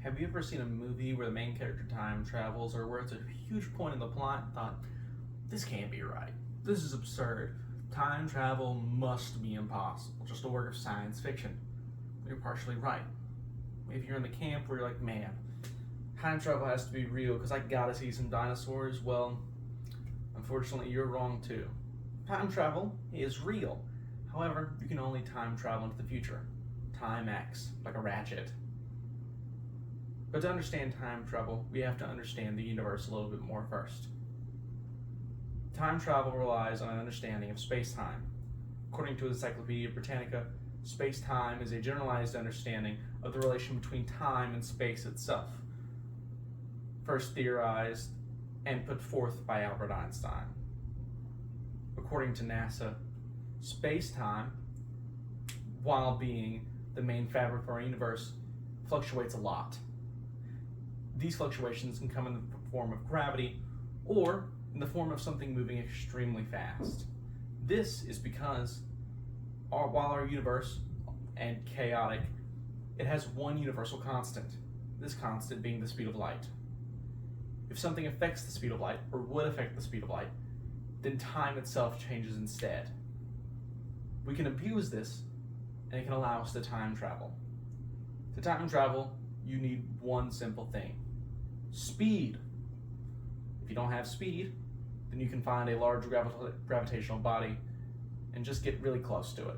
Have you ever seen a movie where the main character time travels, or where it's a huge point in the plot and thought, this can't be right. This is absurd. Time travel must be impossible. Just a work of science fiction. You're partially right. If you're in the camp where you're like, man, time travel has to be real because I gotta see some dinosaurs, well, unfortunately, you're wrong too. Time travel is real. However, you can only time travel into the future. Time X, like a ratchet. But to understand time travel, we have to understand the universe a little bit more first. Time travel relies on an understanding of space-time. According to Encyclopedia Britannica, space-time is a generalized understanding of the relation between time and space itself, first theorized and put forth by Albert Einstein. According to NASA, space-time, while being the main fabric of our universe, fluctuates a lot. These fluctuations can come in the form of gravity or in the form of something moving extremely fast. This is because while our universe and chaotic, it has one universal constant, this constant being the speed of light. If something affects the speed of light, or would affect the speed of light, then time itself changes instead. We can abuse this, and it can allow us to time travel. To time travel, you need one simple thing: speed. If you don't have speed, then you can find a large gravitational body and just get really close to it.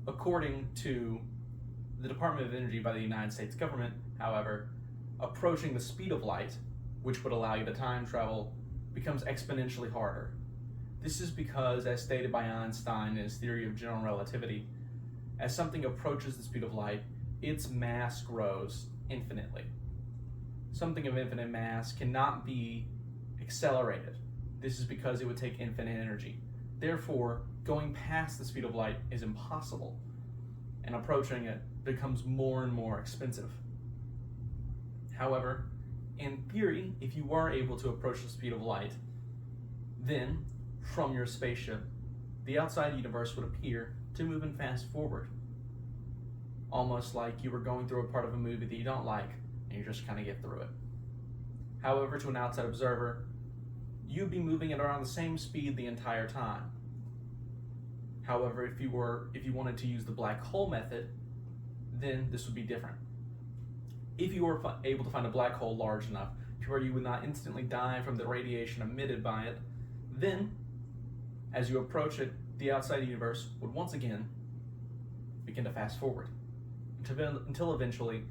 According to the Department of Energy by the United States government, however, approaching the speed of light, which would allow you to time travel, becomes exponentially harder. This is because, as stated by Einstein in his theory of general relativity, as something approaches the speed of light, its mass grows infinitely. Something of infinite mass cannot be accelerated. This is because it would take infinite energy. Therefore, going past the speed of light is impossible, and approaching it becomes more and more expensive. However, in theory, if you are able to approach the speed of light, then, from your spaceship, the outside universe would appear to move and fast forward. Almost like you were going through a part of a movie that you don't like, and you just kind of get through it. However, to an outside observer, you'd be moving at around the same speed the entire time. However, if you wanted to use the black hole method, then this would be different. If you were able to find a black hole large enough to where you would not instantly die from the radiation emitted by it, then, as you approach it, the outside universe would once again begin to fast forward, until eventually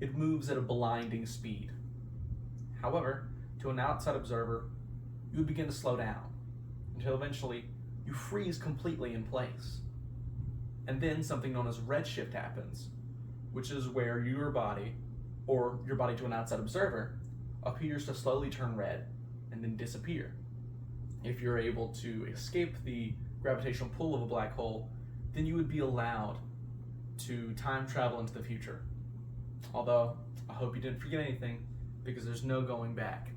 it moves at a blinding speed. However, to an outside observer, you would begin to slow down, until eventually you freeze completely in place. And then something known as redshift happens, which is where your body, or your body to an outside observer, appears to slowly turn red and then disappear. If you're able to escape the gravitational pull of a black hole, then you would be allowed to time travel into the future. Although, I hope you didn't forget anything, because there's no going back.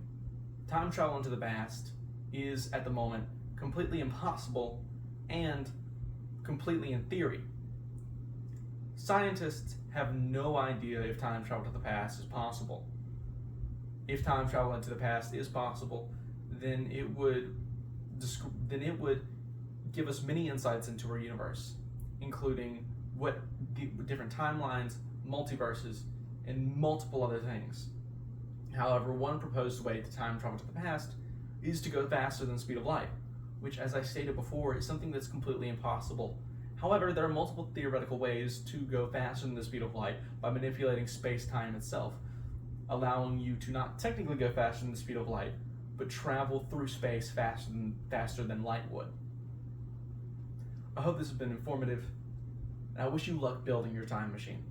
Time travel into the past is, at the moment, completely impossible and completely in theory. Scientists have no idea if time travel to the past is possible. If time travel into the past is possible, then it would give us many insights into our universe, including what different timelines, multiverses, and multiple other things. However, one proposed way to time travel to the past is to go faster than the speed of light, which, as I stated before, is something that's completely impossible. However, there are multiple theoretical ways to go faster than the speed of light by manipulating space-time itself, allowing you to not technically go faster than the speed of light, but travel through space faster than light would. I hope this has been informative, and I wish you luck building your time machine.